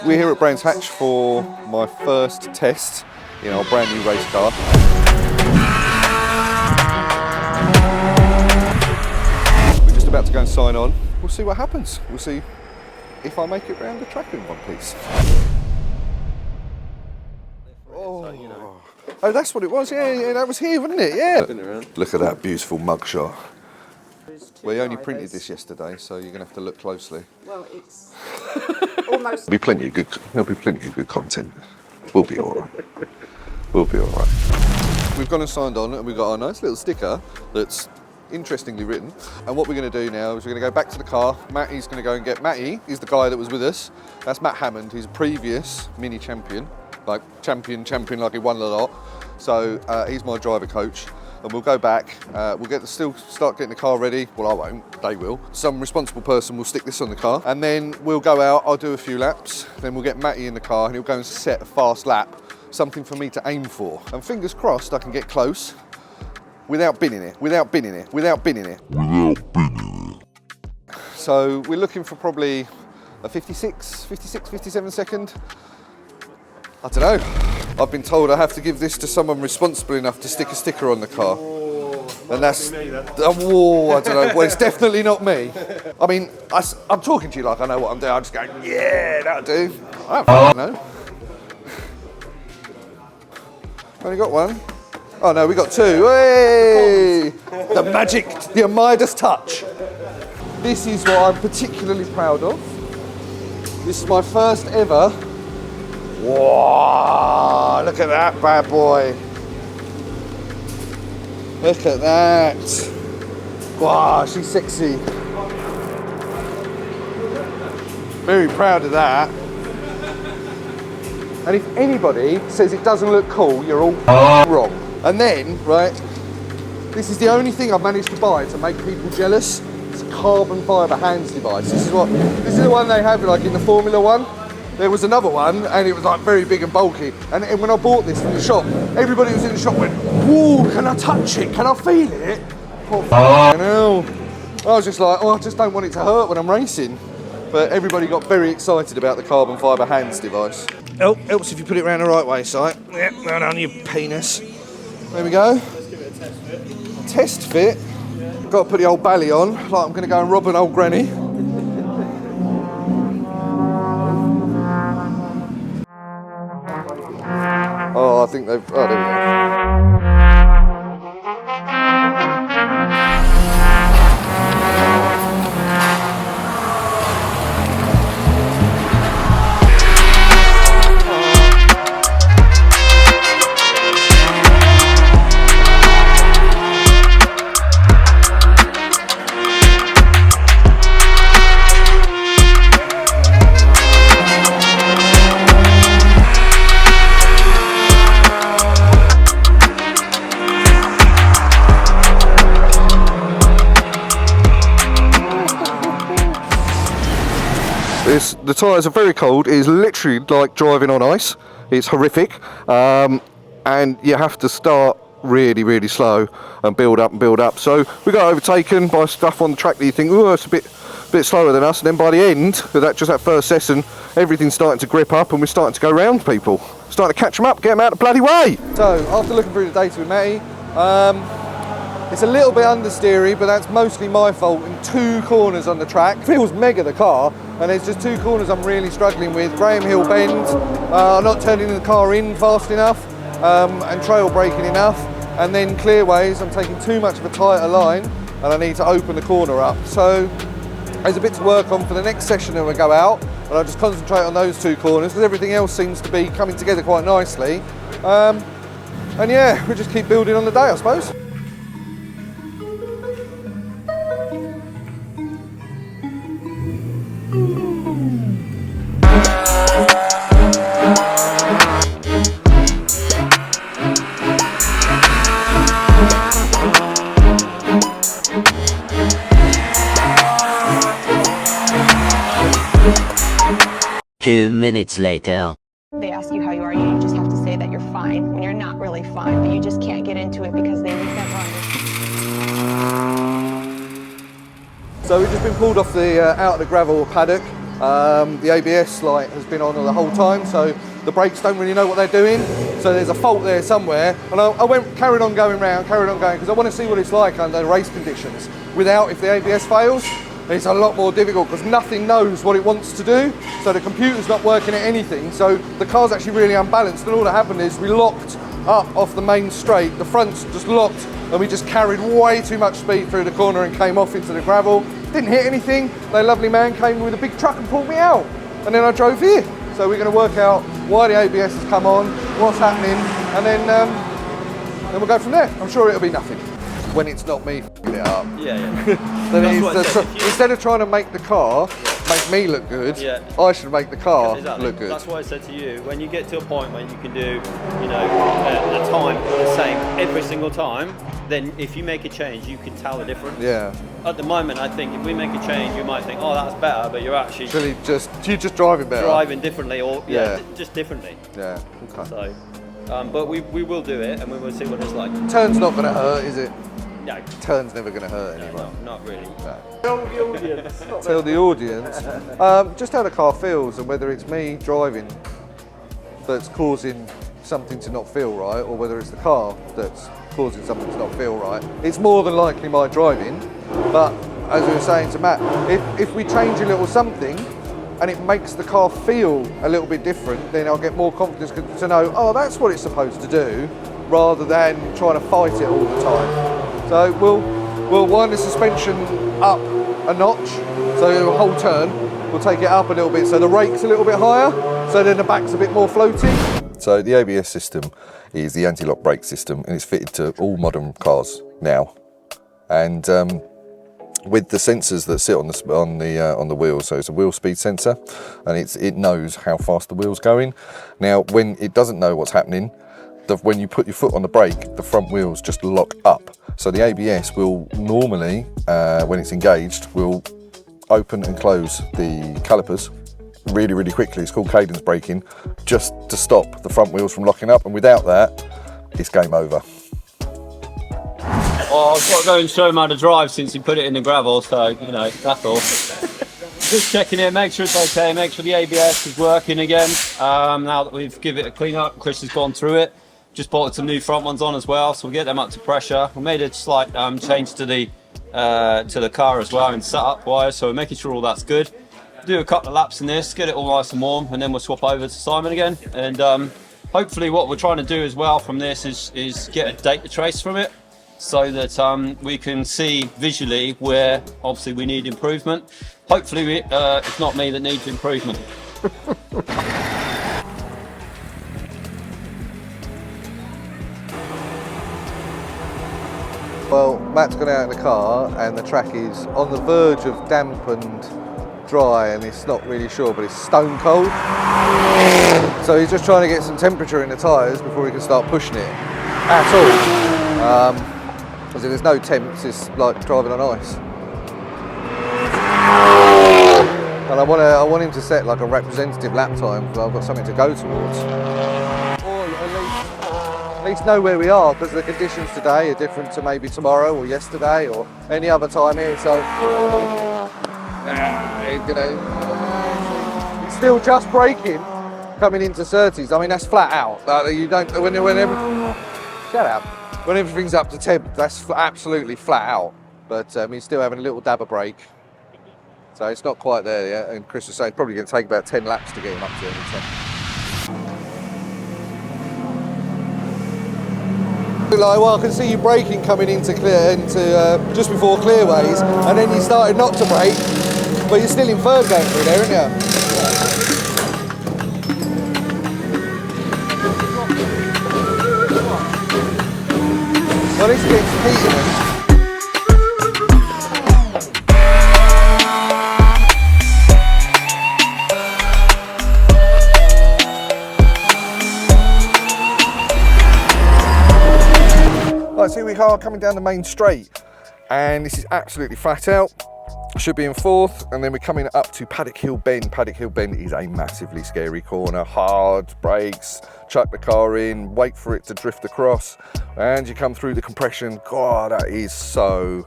We're here at Brands Hatch for my first test in our brand new race car. We're just about to go and sign on. We'll see what happens. We'll see if I make it round the track in one piece. Oh, that's what it was. Yeah, that was here, wasn't it? Yeah. Look at that beautiful mugshot. We only printed this yesterday, so you're going to have to look closely. Well, it's almost... There'll be plenty of good content. We'll be all right. We'll be all right. We've gone and signed on, and we've got our nice little sticker that's interestingly written. And what we're going to do now is we're going to go back to the car. Matty's going to go and get... Matty is the guy that was with us. That's Matt Hammond. He's a previous mini champion. Like champion, like he won a lot. So he's my driver coach. And we'll go back, we'll still start getting the car ready. Well, I won't, they will. Some responsible person will stick this on the car. And then we'll go out, I'll do a few laps. Then we'll get Matty in the car and he'll go and set a fast lap. Something for me to aim for. And fingers crossed I can get close without binning it. So we're looking for probably a 57 second. I don't know. I've been told I have to give this to someone responsible enough to stick a sticker on the car. And that's... I don't know. Well, it's definitely not me. I mean, I'm talking to you like I know what I'm doing. I'm just going, yeah, that'll do. I don't fucking know. Only got one. Oh no, we got two. Hey! The magic, the Midas touch. This is what I'm particularly proud of. This is my first ever. Whoa, look at that bad boy. Look at that. Wow, she's sexy. Very proud of that. And if anybody says it doesn't look cool, you're all wrong. And then, right, this is the only thing I've managed to buy to make people jealous. It's a carbon fibre hands device. This is the one they have like in the Formula One. There was another one, and it was like very big and bulky. And when I bought this from the shop, everybody who was in the shop went, "Whoa, can I touch it? Can I feel it?" Oh, fucking hell. I was just like, oh, I just don't want it to hurt when I'm racing. But everybody got very excited about the carbon fibre hands device. Helps if you put it around the right way, Si. Yep, right on your penis. There we go. Let's give it a test fit. Test fit? Yeah. Got to put the old bally on, like I'm going to go and rob an old granny. Oh, I think they've... Oh, there we go. The tyres are very cold. It is literally like driving on ice. It's horrific, and you have to start really, really slow and build up. So we got overtaken by stuff on the track that you think, oh, it's a bit slower than us. And then by the end of that first session, everything's starting to grip up, and we're starting to go round people, starting to catch them up, get them out of the bloody way. So after looking through the data with Matty, it's a little bit understeery, but that's mostly my fault. In two corners on the track, feels mega the car, and there's just two corners I'm really struggling with. Graham Hill bend, not turning the car in fast enough, and trail braking enough, and then clearways, I'm taking too much of a tighter line, and I need to open the corner up. So there's a bit to work on for the next session when we go out, and I'll just concentrate on those two corners, because everything else seems to be coming together quite nicely. And yeah, we'll just keep building on the day, I suppose. Two minutes later. They ask you how you are, you just have to say that you're fine when you're not really fine, but you just can't get into it because they never understand. So we've just been pulled off the out of the gravel paddock. The ABS light has been on the whole time, so the brakes don't really know what they're doing. So there's a fault there somewhere. And I carried on going, because I want to see what it's like under race conditions. If the ABS fails, it's a lot more difficult because nothing knows what it wants to do. So the computer's not working at anything. So the car's actually really unbalanced. And all that happened is we locked up off the main straight. The front's just locked, and we just carried way too much speed through the corner and came off into the gravel. Didn't hit anything. The lovely man came with a big truck and pulled me out. And then I drove here. So we're going to work out why the ABS has come on, what's happening, and then we'll go from there. I'm sure it'll be nothing. When it's not me f***ing it up. Yeah. Then instead of trying to make the car make me look good, I should make the car look good. That's why I said to you, when you get to a point when you can do, a time the same every single time, then if you make a change, you can tell the difference. Yeah. At the moment, I think if we make a change, you might think, oh, that's better, but you're actually you're just driving better. Driving differently, or just differently. Yeah. Okay. So, but we will do it, and we will see what it's like. Turn's not going to hurt, is it? No. Turn's never going to hurt anyone. No, not really. No. Tell the audience. Tell the audience just how the car feels and whether it's me driving that's causing something to not feel right, or whether it's the car that's causing something to not feel right. It's more than likely my driving, but as we were saying to Matt, if we change a little something and it makes the car feel a little bit different, then I'll get more confidence to know, oh, that's what it's supposed to do, rather than trying to fight it all the time. So we'll wind the suspension up a notch, so a whole turn. We'll take it up a little bit, so the rake's a little bit higher, so then the back's a bit more floaty. So the ABS system is the anti-lock brake system, and it's fitted to all modern cars now. And with the sensors that sit on the wheels, so it's a wheel speed sensor, and it knows how fast the wheel's going. Now, when it doesn't know what's happening, when you put your foot on the brake, the front wheels just lock up. So the ABS will normally, when it's engaged, will open and close the calipers really, really quickly. It's called cadence braking, just to stop the front wheels from locking up. And without that, it's game over. Well, I've got to go and show him how to drive since he put it in the gravel, so, that's all. Just checking it, make sure it's okay, make sure the ABS is working again. Now that we've given it a clean up, Chris has gone through it. Just bought some new front ones on as well, so we'll get them up to pressure. We made a slight change to the car as well in setup wise, so we're making sure all that's good. Do a couple of laps in this, get it all nice and warm, and then we'll swap over to Simon again. And hopefully what we're trying to do as well from this is get a data trace from it, so that we can see visually where obviously we need improvement. Hopefully it's not me that needs improvement. Well, Matt's gone out in the car and the track is on the verge of damp and dry, and it's not really sure, but it's stone cold. So he's just trying to get some temperature in the tyres before he can start pushing it at all. Because if there's no temps, it's like driving on ice. And I want him to set like a representative lap time, so I've got something to go towards. Or at least know where we are, because the conditions today are different to maybe tomorrow or yesterday or any other time here. So it's still just braking coming into Surtees. I mean, that's flat out. You don't shut up. When everything's up to temp, that's absolutely flat out. But he's still having a little dab of brake. So it's not quite there yet. And Chris was saying it's probably going to take about 10 laps to get him up to every temp. Like, well, I can see you braking coming into just before clearways, and then you started not to brake, but you're still in third going through there, aren't you? Well, this gets heating. Right, so we are coming down the main straight, and this is absolutely flat out. Should be in fourth, and then we're coming up to Paddock Hill Bend. Paddock Hill Bend is a massively scary corner. Hard brakes, chuck the car in, wait for it to drift across, and you come through the compression. God, that is so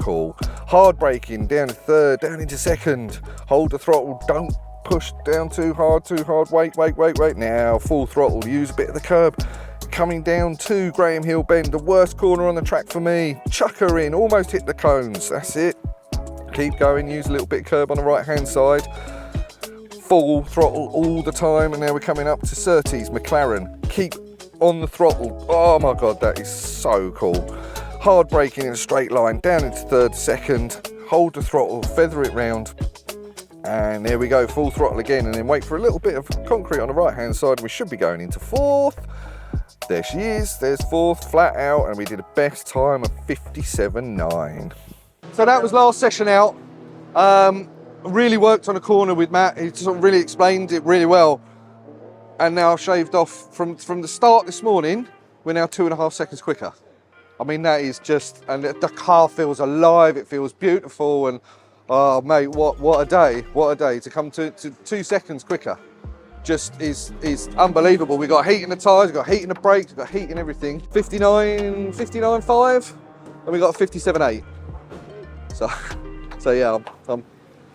cool. Hard braking, down to third, down into second. Hold the throttle, don't push down too hard, wait. Now, full throttle, use a bit of the curb. Coming down to Graham Hill Bend, the worst corner on the track for me. Chuck her in, almost hit the cones, that's it. Keep going, use a little bit of curb on the right hand side. Full throttle all the time, and now we're coming up to Surtees, McLaren. Keep on the throttle. Oh my God, that is so cool. Hard braking in a straight line, down into third, second. Hold the throttle, feather it round. And there we go, full throttle again, and then wait for a little bit of concrete on the right hand side. We should be going into fourth. There she is, there's fourth, flat out, and we did a best time of 57.9. So that was last session out. Really worked on a corner with Matt. He sort of really explained it really well. And now I've shaved off from the start this morning, we're now 2.5 seconds quicker. I mean, that is just, and the car feels alive, it feels beautiful, and oh mate, what a day to come to 2 seconds quicker. Just is unbelievable. We got heat in the tyres, we got heat in the brakes, we got heat in everything. 59.5, and we got 57.8. So yeah, I'm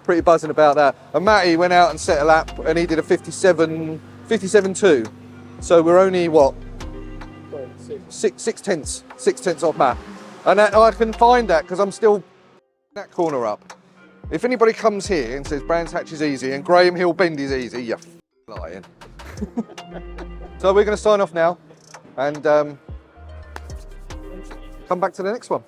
pretty buzzing about that. And Matty went out and set a lap, and he did a 57.2. So we're only what? 6 tenths off Matt. And I can find that because I'm still that corner up. If anybody comes here and says Brands Hatch is easy and Graham Hill Bend is easy, you're lying. So we're going to sign off now and come back to the next one.